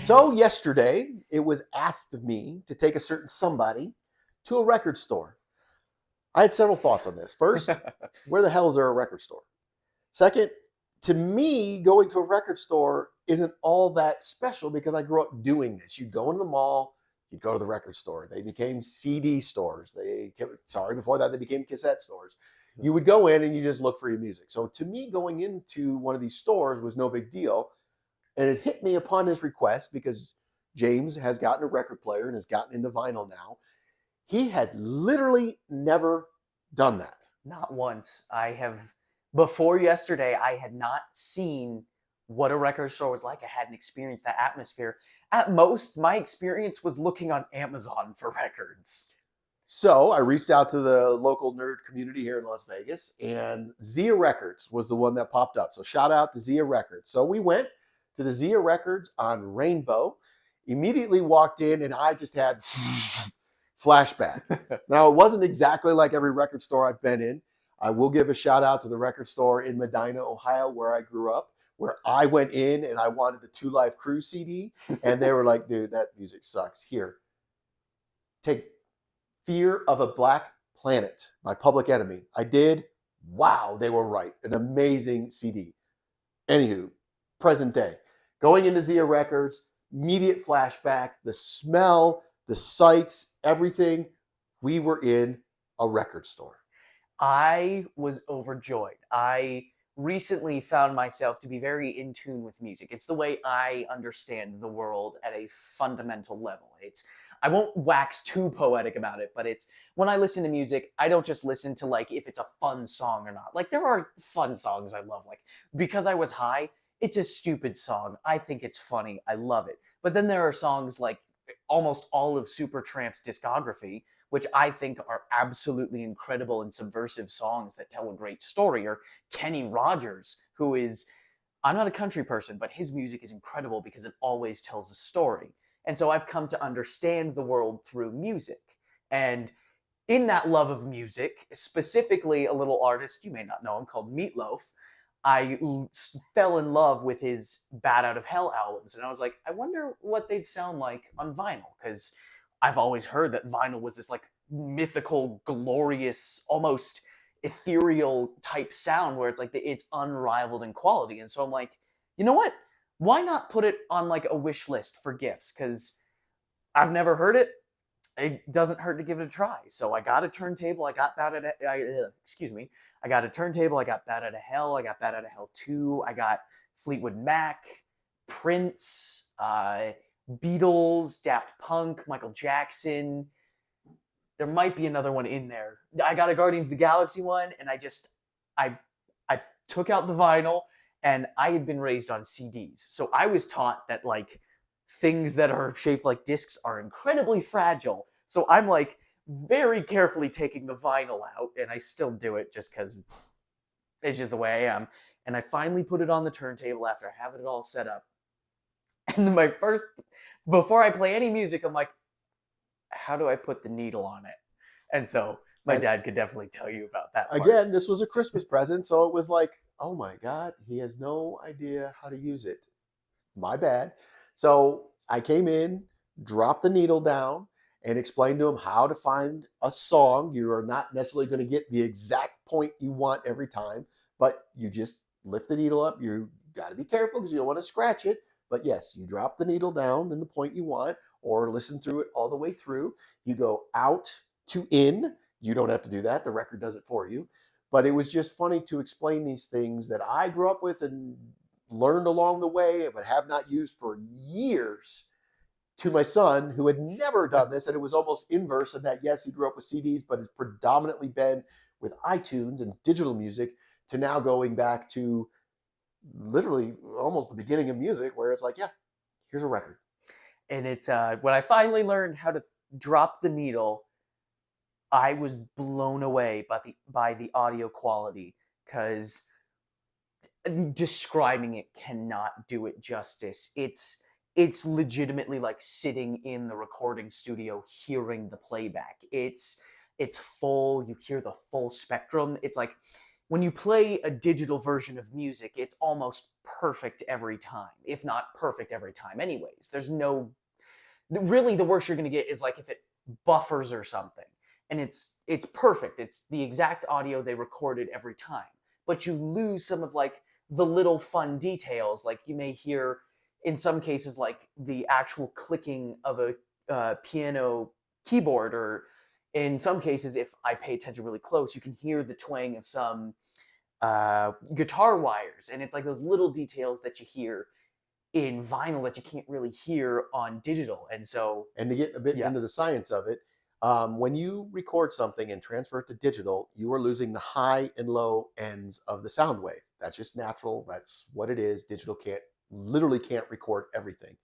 So yesterday, it was asked of me to take a certain somebody to a record store. I had several thoughts on this. First, where the hell is there a record store? Second, to me, going to a record store isn't all that special because I grew up doing this. You'd go into the mall, you'd go to the record store. They became CD stores. Before that, they became cassette stores. You would go in and you just look for your music. So to me, going into one of these stores was no big deal. And it hit me upon his request because James has gotten a record player and has gotten into vinyl now. He had literally never done that. Not once. Before yesterday, I had not seen what a record store was like. I hadn't experienced that atmosphere. At most, my experience was looking on Amazon for records. So I reached out to the local nerd community here in Las Vegas, and Zia Records was the one that popped up. So shout out to Zia Records. So we went to the Zia Records on Rainbow, immediately walked in, and I just had flashback. Now, it wasn't exactly like every record store I've been in. I will give a shout out to the record store in Medina, Ohio, where I grew up, where I went in and I wanted the Two Live Crew CD, and they were like, dude, that music sucks. Here, take Fear of a Black Planet by Public Enemy. I did. Wow, they were right. An amazing CD. Anywho, present day. Going into Zia Records, immediate flashback, the smell, the sights, everything. We were in a record store. I was overjoyed. I recently found myself to be very in tune with music. It's the way I understand the world at a fundamental level. I won't wax too poetic about it, but it's when I listen to music, I don't just listen to like if it's a fun song or not. Like there are fun songs I love, like Because I Was High. It's a stupid song. I think it's funny. I love it. But then there are songs like almost all of Supertramp's discography, which I think are absolutely incredible and subversive songs that tell a great story. Or Kenny Rogers, who is, I'm not a country person, but his music is incredible because it always tells a story. And so I've come to understand the world through music. And in that love of music, specifically a little artist, you may not know him, called Meatloaf, I fell in love with his Bat Out of Hell albums. And I was like, I wonder what they'd sound like on vinyl. Because I've always heard that vinyl was this like mythical, glorious, almost ethereal type sound where it's like it's unrivaled in quality. And so I'm like, you know what? Why not put it on like a wish list for gifts? Because I've never heard it. It doesn't hurt to give it a try. So I got a turntable. I got Bat Out of I got a turntable. I got Bat Out of Hell. I got Bat Out of Hell 2. I got Fleetwood Mac, Prince, Beatles, Daft Punk, Michael Jackson. There might be another one in there. I got a Guardians of the Galaxy one, and I took out the vinyl, and I had been raised on CDs. So I was taught that like things that are shaped like discs are incredibly fragile. So I'm like very carefully taking the vinyl out, and I still do it just because it's just the way I am. And I finally put it on the turntable after I have it all set up. And then before I play any music, I'm like, how do I put the needle on it? And so my dad could definitely tell you about that part. Again, this was a Christmas present, so it was like, oh my God, he has no idea how to use it. My bad. So I came in, dropped the needle down, and explained to him how to find a song. You are not necessarily going to get the exact point you want every time, but you just lift the needle up. You got to be careful because you don't want to scratch it. But yes, you drop the needle down in the point you want, or listen through it all the way through. You go out to in. You don't have to do that. The record does it for you. But it was just funny to explain these things that I grew up with and learned along the way, but have not used for years, to my son, who had never done this. And it was almost inverse of that. Yes, he grew up with CDs, but has predominantly been with iTunes and digital music, to now going back to literally almost the beginning of music, where it's like, yeah, here's a record. And it's when I finally learned how to drop the needle, I was blown away by the audio quality, because describing it cannot do it justice. It's legitimately like sitting in the recording studio hearing the playback. It's full. You hear the full spectrum. It's like when you play a digital version of music, it's almost perfect every time, if not perfect every time. Anyways, there's no really the worst you're going to get is like if it buffers or something, and it's perfect. It's the exact audio they recorded every time, but you lose some of like the little fun details. Like you may hear in some cases like the actual clicking of a piano keyboard, or in some cases, if I pay attention really close, you can hear the twang of some guitar wires, and it's like those little details that you hear in vinyl that you can't really hear on digital. And so, And to get a bit yeah, into the science of it, when you record something and transfer it to digital, you are losing the high and low ends of the sound wave. That's just natural. That's what it is. Digital literally can't record everything.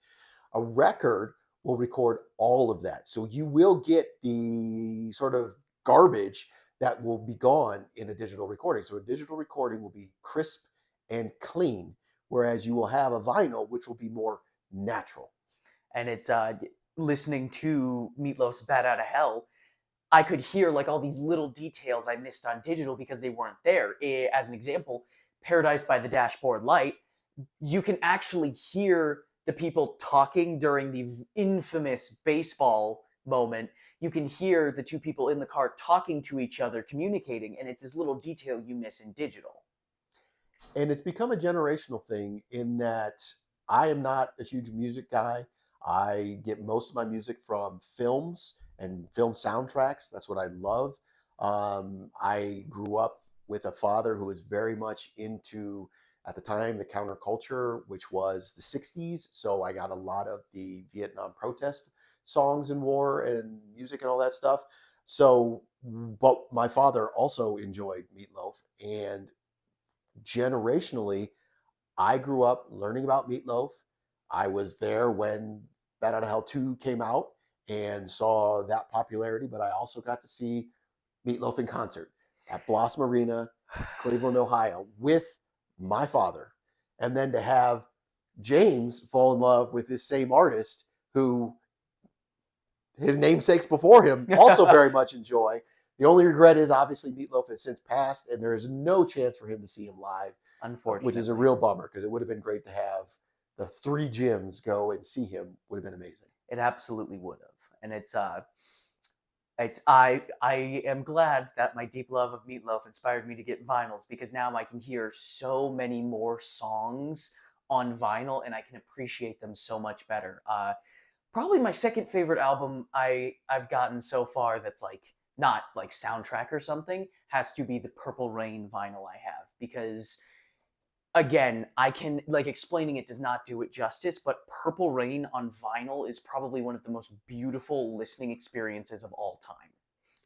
A record will record all of that. So you will get the sort of garbage that will be gone in a digital recording. So a digital recording will be crisp and clean, whereas you will have a vinyl, which will be more natural. and it's listening to Meatloaf's "Bat Out of Hell." I could hear like all these little details I missed on digital because they weren't there. As an example, "Paradise by the Dashboard Light," you can actually hear the people talking during the infamous baseball moment. You can hear the two people in the car talking to each other, communicating, and it's this little detail you miss in digital. And it's become a generational thing in that I am not a huge music guy. I get most of my music from films and film soundtracks. That's what I love. I grew up with a father who was very much into, at the time, the counterculture, which was the 60s. So I got a lot of the Vietnam protest songs and war and music and all that stuff. So, but my father also enjoyed Meatloaf. And generationally, I grew up learning about Meatloaf. I was there when Bat Out of Hell 2 came out and saw that popularity, but I also got to see Meatloaf in concert at Blossom Arena, Cleveland, Ohio, with my father. And then to have James fall in love with this same artist who his namesakes before him also very much enjoy. The only regret is obviously Meatloaf has since passed, and there is no chance for him to see him live, Unfortunately, which is a real bummer because it would have been great to have the three Jims go and see him. Would have been amazing. it absolutely would have. And it's I am glad that my deep love of Meatloaf inspired me to get vinyls, because now I can hear so many more songs on vinyl and I can appreciate them so much better. Probably my second favorite album I've gotten so far that's like not like soundtrack or something has to be the Purple Rain vinyl I have, because again, I can like explaining it does not do it justice, but Purple Rain on vinyl is probably one of the most beautiful listening experiences of all time.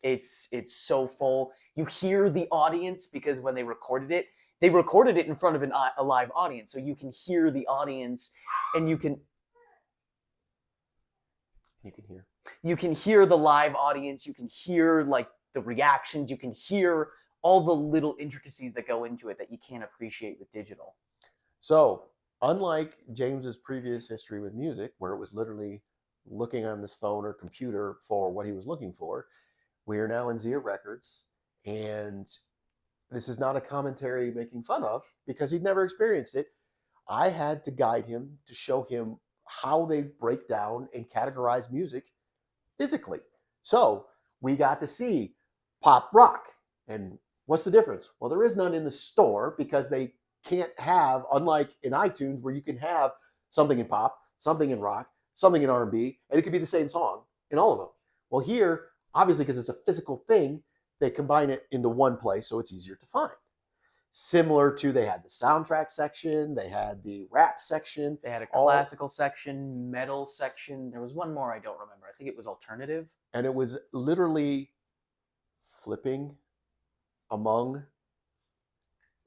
It's so full. You hear the audience because when they recorded it in front of a live audience, so you can hear the audience, and You can hear. you can hear the live audience. You can hear like the reactions. You can hear all the little intricacies that go into it that you can't appreciate with digital. So, unlike James's previous history with music, where it was literally looking on his phone or computer for what he was looking for, we are now in Zia Records, and this is not a commentary making fun of because he'd never experienced it. I had to guide him to show him how they break down and categorize music physically. So we got to see pop rock. And what's the difference? Well, there is none in the store because they can't have, unlike in iTunes where you can have something in pop, something in rock, something in R&B, and it could be the same song in all of them. Well, here, obviously, because it's a physical thing, they combine it into one place so it's easier to find. Similar to, they had the soundtrack section, they had the rap section. They had a classical section, metal section. There was one more I don't remember. I think it was alternative. And it was literally flipping among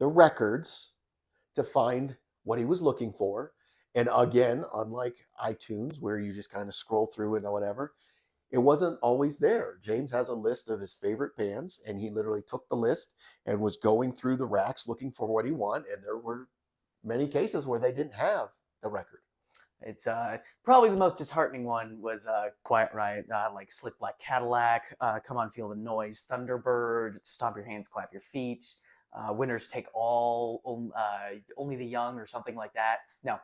the records to find what he was looking for. And again, unlike iTunes, where you just kind of scroll through it or whatever, it wasn't always there. James has a list of his favorite bands, and he literally took the list and was going through the racks looking for what he wanted. And there were many cases where they didn't have the record. It's probably the most disheartening one was Quiet Riot, like Slick Black Cadillac, Come On Feel the Noise, Thunderbird, Stomp Your Hands, Clap Your Feet. Winners take all, only the young, or something like that. No,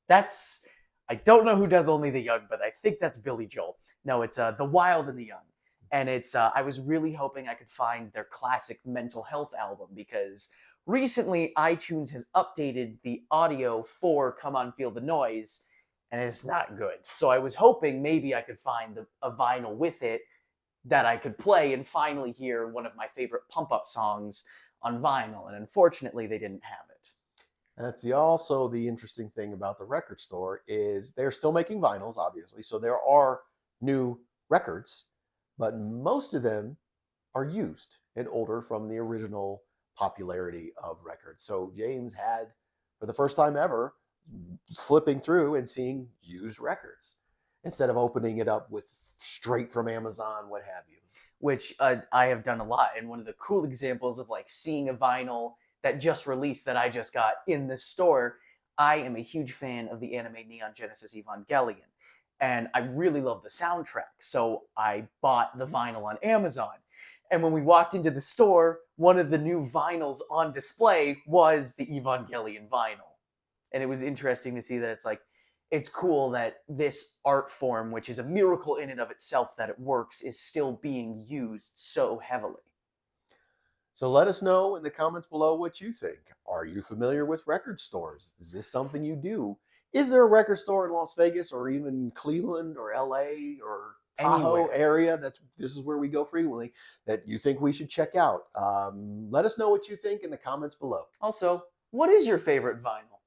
that's, I don't know who does Only the Young, but I think that's Billy Joel. No, it's The Wild and the Young. And it's I was really hoping I could find their classic mental health album, because recently iTunes has updated the audio for Come On Feel the Noise, and it's not good. So I was hoping maybe I could find a vinyl with it that I could play and finally hear one of my favorite pump up songs on vinyl. And unfortunately, they didn't have it. That's also the interesting thing about the record store is they're still making vinyls, obviously. So there are new records, but most of them are used and older from the original popularity of records. So James had, for the first time ever, flipping through and seeing used records instead of opening it up with straight from Amazon, what have you. Which I have done a lot. And one of the cool examples of like seeing a vinyl that just released that I just got in the store, I am a huge fan of the anime Neon Genesis Evangelion. And I really love the soundtrack. So I bought the vinyl on Amazon. And when we walked into the store, one of the new vinyls on display was the Evangelion vinyl. And it was interesting to see that it's cool that this art form, which is a miracle in and of itself that it works, is still being used so heavily. So let us know in the comments below what you think. Are you familiar with record stores? Is this something you do? Is there a record store in Las Vegas or even Cleveland or LA or Tahoe Anywhere. area this is where we go frequently that you think we should check out? Let us know what you think in the comments below. Also, what is your favorite vinyl?